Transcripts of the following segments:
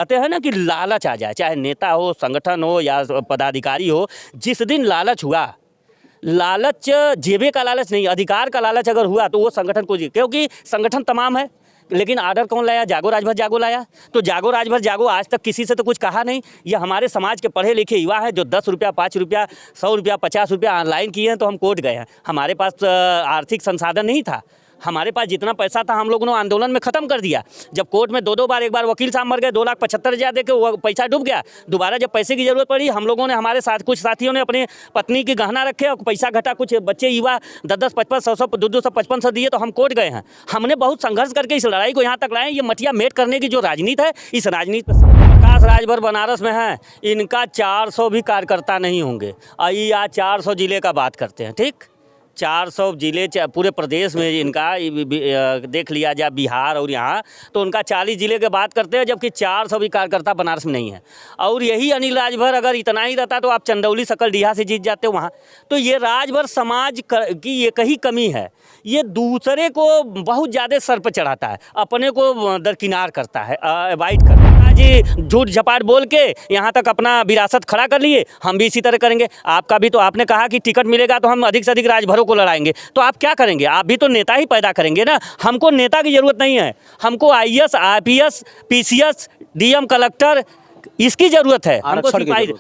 कहते हैं ना कि लालच आ जाए, चाहे नेता हो, संगठन हो या पदाधिकारी हो, जिस दिन लालच हुआ, लालच जेबे का लालच नहीं, अधिकार का लालच अगर हुआ तो वो संगठन को क्योंकि संगठन तमाम है, लेकिन आर्डर कौन लाया? जागो राजभर जागो लाया। तो जागो राजभर जागो आज तक किसी से तो कुछ कहा नहीं। ये हमारे समाज के पढ़े लिखे युवा हैं जो 10 रुपया, 5 रुपया, 100 रुपया, 50 रुपया ऑनलाइन किए हैं तो हम कोर्ट गए हैं। हमारे पास आर्थिक संसाधन नहीं था, हमारे पास जितना पैसा था हम लोगों ने आंदोलन में ख़त्म कर दिया। जब कोर्ट में 2-2 बार, एक बार वकील साहब मर गए, 2,75,000 दे के वो पैसा डूब गया। दोबारा जब पैसे की ज़रूरत पड़ी, हम लोगों ने, हमारे साथ कुछ साथियों ने अपनी पत्नी की गहना रखे और पैसा घटा, कुछ बच्चे युवा 10-10, 55, 100, 200, 55 दिए तो हम कोर्ट गए हैं। हमने बहुत संघर्ष करके इस लड़ाई को यहाँ तक लाए। ये मटिया मेट करने की जो राजनीति है, इस राजनीति पर प्रकाश राजभर बनारस में है, इनका 400 भी कार्यकर्ता नहीं होंगे। आइए आज 400 जिले का बात करते हैं, ठीक, 400 जिले पूरे प्रदेश में इनका देख लिया जाए, बिहार और यहाँ तो उनका 40 जिले की बात करते हैं, जबकि 400 भी कार्यकर्ता बनारस में नहीं है। और यही अनिल राजभर अगर इतना ही रहता तो आप चंदौली सकलडीहा से जीत जाते वहाँ। तो ये राजभर समाज की ये कहीं कमी है, ये दूसरे को बहुत ज़्यादा सर पर चढ़ाता है, अपने को दरकिनार करता है, अवॉइड करता है। जी झूठ झपाट बोल के यहाँ तक अपना विरासत खड़ा कर लिए, हम भी इसी तरह करेंगे। आपका भी तो, आपने कहा कि टिकट मिलेगा तो हम अधिक से अधिक राजभरों को लड़ाएंगे, तो आप क्या करेंगे? आप भी तो नेता ही पैदा करेंगे ना। हमको नेता की ज़रूरत नहीं है, हमको IAS, IPS, PCS, DM, collector, इसकी ज़रूरत है।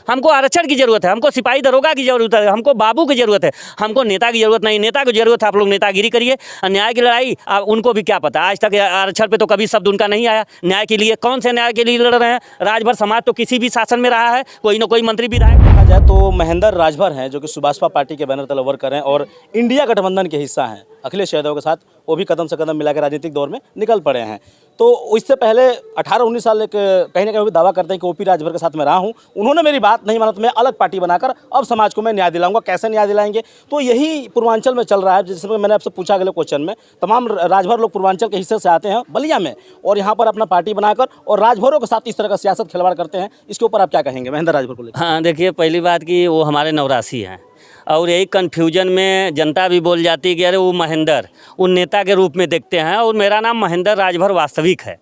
हमको आरक्षण की ज़रूरत है, हमको सिपाही दरोगा की ज़रूरत है, हमको बाबू की ज़रूरत है, हमको नेता की ज़रूरत नहीं। नेता की ज़रूरत है, आप लोग नेतागिरी करिए। न्याय की लड़ाई उनको भी क्या पता, आज तक आरक्षण पे तो कभी शब्द उनका नहीं आया। न्याय के लिए कौन से न्याय के लिए लड़ रहे हैं? राजभर समाज तो किसी भी शासन में रहा है, कोई ना कोई मंत्री विधायक। देखा जाए तो महेंद्र राजभर हैं जो कि सुभाषपा पार्टी के बैनर तले वर्क कर रहे हैं और इंडिया गठबंधन के हिस्सा हैं अखिलेश यादव के साथ, वो भी कदम से कदम मिला के राजनीतिक दौर में निकल पड़े हैं। तो इससे पहले 18-19 साल कहीं ना कहीं दावा करते हैं कि OP राजभर के साथ मैं रहा हूं, उन्होंने मेरी बात नहीं माना तो मैं अलग पार्टी बनाकर अब समाज को मैं न्याय दिलाऊंगा। कैसे न्याय दिलाएंगे? तो यही पूर्वांचल में चल रहा है। जिसमें मैंने आपसे पूछा अगले क्वेश्चन में, तमाम राजभर लोग पूर्वांचल के हिस्से से आते हैं बलिया में और यहाँ पर अपना पार्टी बनाकर और राजभरों के साथ इस तरह का सियासत खिलवाड़ करते हैं, इसके ऊपर आप क्या कहेंगे महेंद्र राजभर को लेकर? हाँ देखिए, पहली बात कि वो हमारे नवरासी हैं और यही कन्फ्यूजन में जनता भी बोल जाती है कि अरे वो महेंद्र, उन नेता के रूप में देखते हैं और मेरा नाम महेंद्र राजभर वास्तविक है।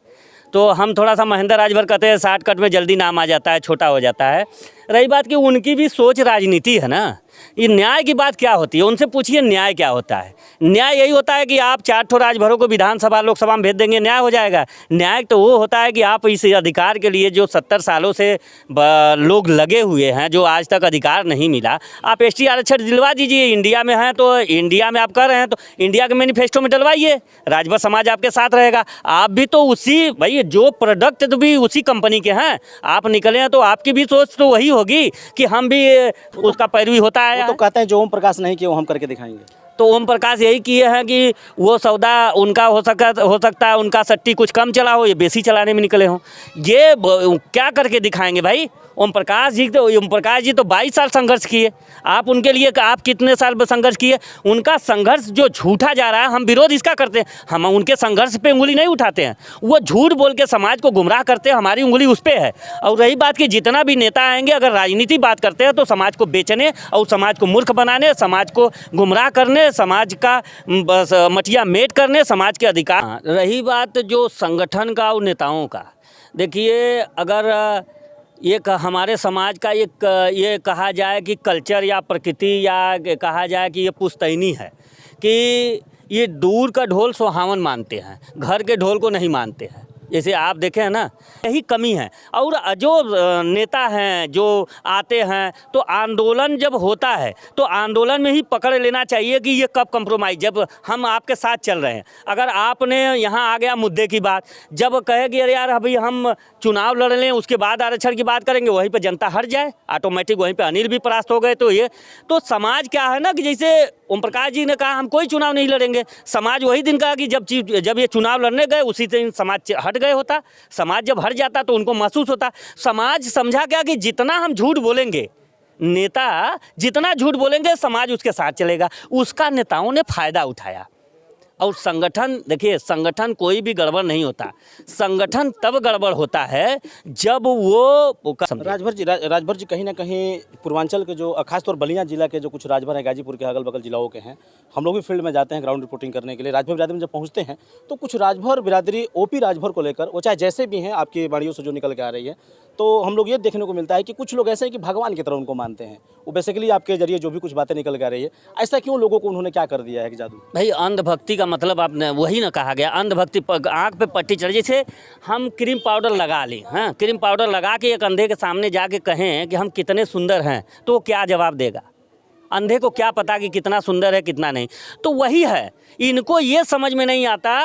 तो हम थोड़ा सा महेंद्र राजभर कहते हैं, शॉर्टकट में जल्दी नाम आ जाता है, छोटा हो जाता है। रही बात कि उनकी भी सोच राजनीति है ना। ये न्याय की बात क्या होती है, उनसे पूछिए न्याय क्या होता है। न्याय यही होता है कि आप 4 ठो राजभरों को विधानसभा लोकसभा में भेज देंगे, न्याय हो जाएगा। न्याय तो वो होता है कि आप इस अधिकार के लिए जो 70 सालों से लोग लगे हुए हैं, जो आज तक अधिकार नहीं मिला, आप ST आरक्षण दिलवा दीजिए। इंडिया में हैं तो इंडिया में आप कर रहे हैं तो इंडिया के मैनिफेस्टो में डलवाइए, राजभर समाज आपके साथ रहेगा। आप भी तो उसी, भाई जो प्रोडक्ट तो भी उसी कंपनी के हैं, आप निकले हैं तो आपकी भी सोच तो वही होगी कि हम भी उसका पैरवी होता है। तो कहते हैं जो ओम प्रकाश नहीं किया वो हम करके दिखाएंगे। तो ओम प्रकाश यही किए हैं कि वो सौदा उनका हो सकता है उनका सट्टी कुछ कम चला हो, ये बेसी चलाने में निकले हों। ये क्या करके दिखाएंगे भाई? ओम प्रकाश जी तो 22 साल संघर्ष किए। आप उनके लिए आप कितने साल संघर्ष किए? उनका संघर्ष जो झूठा जा रहा है, हम विरोध इसका करते हैं। हम उनके संघर्ष पे उंगली नहीं उठाते हैं, वो झूठ बोल के समाज को गुमराह करते हैं, हमारी उंगली उस पर है। और रही बात कि जितना भी नेता आएंगे अगर राजनीति बात करते हैं तो समाज को बेचने और समाज को मूर्ख बनाने, समाज को गुमराह करने, समाज का मटिया मेट करने, समाज के अधिकार। रही बात जो संगठन का और नेताओं का, देखिए अगर एक हमारे समाज का एक ये कहा जाए कि कल्चर या प्रकृति या कहा जाए कि ये पुश्तैनी है कि ये दूर का ढोल सुहावन मानते हैं, घर के ढोल को नहीं मानते हैं। जैसे आप देखें है ना, यही कमी है। और जो नेता हैं जो आते हैं तो आंदोलन जब होता है तो आंदोलन में ही पकड़ लेना चाहिए कि ये कब कंप्रोमाइज़, जब हम आपके साथ चल रहे हैं। अगर आपने यहाँ आ गया मुद्दे की बात, जब कहे कि अरे यार अभी हम चुनाव लड़ लें उसके बाद आरक्षण की बात करेंगे, वहीं पर जनता हट जाए ऑटोमेटिक, वहीं पर अनिल भी परास्त हो गए। तो ये तो समाज क्या है ना कि जैसे ओम प्रकाश जी ने कहा हम कोई चुनाव नहीं लड़ेंगे, समाज वही दिन कहा कि जब ये चुनाव लड़ने गए उसी दिन समाज हट गए होता। समाज जब हट जाता तो उनको महसूस होता। समाज समझा क्या कि जितना हम झूठ बोलेंगे, नेता जितना झूठ बोलेंगे समाज उसके साथ चलेगा। उसका नेताओं ने फ़ायदा उठाया, और संगठन, देखिए संगठन कोई भी गड़बड़ नहीं होता, संगठन तब गड़बड़ होता है जब वो राजभर जी कहीं ना कहीं पूर्वांचल के जो खासतौर बलिया जिला के जो कुछ राजभर हैं, गाजीपुर के अगल बगल जिलाओं के हैं, हम लोग भी फील्ड में जाते हैं ग्राउंड रिपोर्टिंग करने के लिए। राजभर बिरादरी में जब पहुंचते हैं तो कुछ राजभर बिरादरी ओपी राजभर को लेकर, वो चाहे जैसे भी हैं, आपकी बाड़ियों से जो निकल के आ रही है, तो हम लोग ये देखने को मिलता है कि कुछ लोग ऐसे हैं कि भगवान की तरह उनको मानते हैं। वो बेसिकली आपके जरिए जो भी कुछ बातें निकल के आ रही है, ऐसा क्यों लोगों को उन्होंने क्या कर दिया है कि जादू? भाई अंधभक्ति का मतलब आपने वही ना कहा गया, अंधभक्ति आँख पे पट्टी चढ़, जैसे हम क्रीम पाउडर लगा लें, हाँ क्रीम पाउडर लगा के एक अंधे के सामने जाके कहें कि हम कितने सुंदर हैं, तो वो क्या जवाब देगा? अंधे को क्या पता कि कितना सुंदर है कितना नहीं। तो वही है, इनको ये समझ में नहीं आता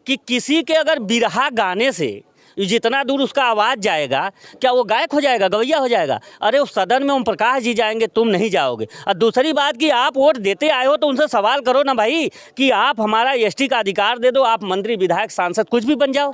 कि किसी के अगर बिरहा गाने से जितना दूर उसका आवाज़ जाएगा, क्या वो गायक हो जाएगा, गवैया हो जाएगा? अरे उस सदन में ओम प्रकाश जी जाएंगे, तुम नहीं जाओगे। और दूसरी बात कि आप वोट देते आए हो तो उनसे सवाल करो ना भाई कि आप हमारा एसटी का अधिकार दे दो, आप मंत्री विधायक सांसद कुछ भी बन जाओ।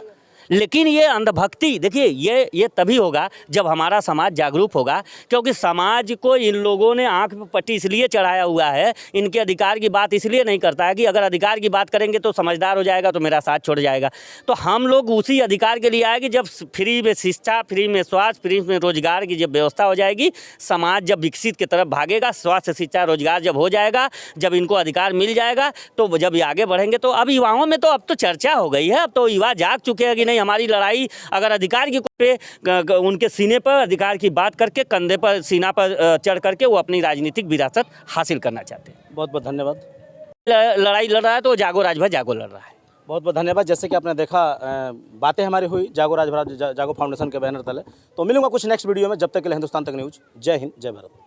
लेकिन ये अंधभक्ति, देखिए ये तभी होगा जब हमारा समाज जागरूक होगा, क्योंकि समाज को इन लोगों ने आंख पे पट्टी इसलिए चढ़ाया हुआ है, इनके अधिकार की बात इसलिए नहीं करता है कि अगर अधिकार की बात करेंगे तो समझदार हो जाएगा तो मेरा साथ छोड़ जाएगा। तो हम लोग उसी अधिकार के लिए आए कि जब फ्री में शिक्षा, फ्री में स्वास्थ्य, फ्री में रोजगार की जब व्यवस्था हो जाएगी, समाज जब विकसित की तरफ भागेगा, स्वास्थ्य, शिक्षा, रोजगार जब हो जाएगा, जब इनको अधिकार मिल जाएगा, तो जब ये आगे बढ़ेंगे। तो अब युवाओं में तो अब तो चर्चा हो गई है, अब तो युवा जाग चुके हैं कि नहीं, हमारी लड़ाई अगर अधिकार की पे उनके सीने पर अधिकार की बात करके, कंधे पर, सीना पर चढ़ करके वो अपनी राजनीतिक विरासत हासिल करना चाहते हैं। बहुत बहुत धन्यवाद। लड़ाई लड़ रहा है तो जागो राजभर जागो लड़ रहा है। बहुत बहुत धन्यवाद। जैसे कि आपने देखा, बातें हमारी हुई जागो राजभर जागो फाउंडेशन के बैनर तले। तो मिलूंगा कुछ नेक्स्ट वीडियो में, जब तक के लिए हिंदुस्तान तक न्यूज़। जय हिंद, जय भारत।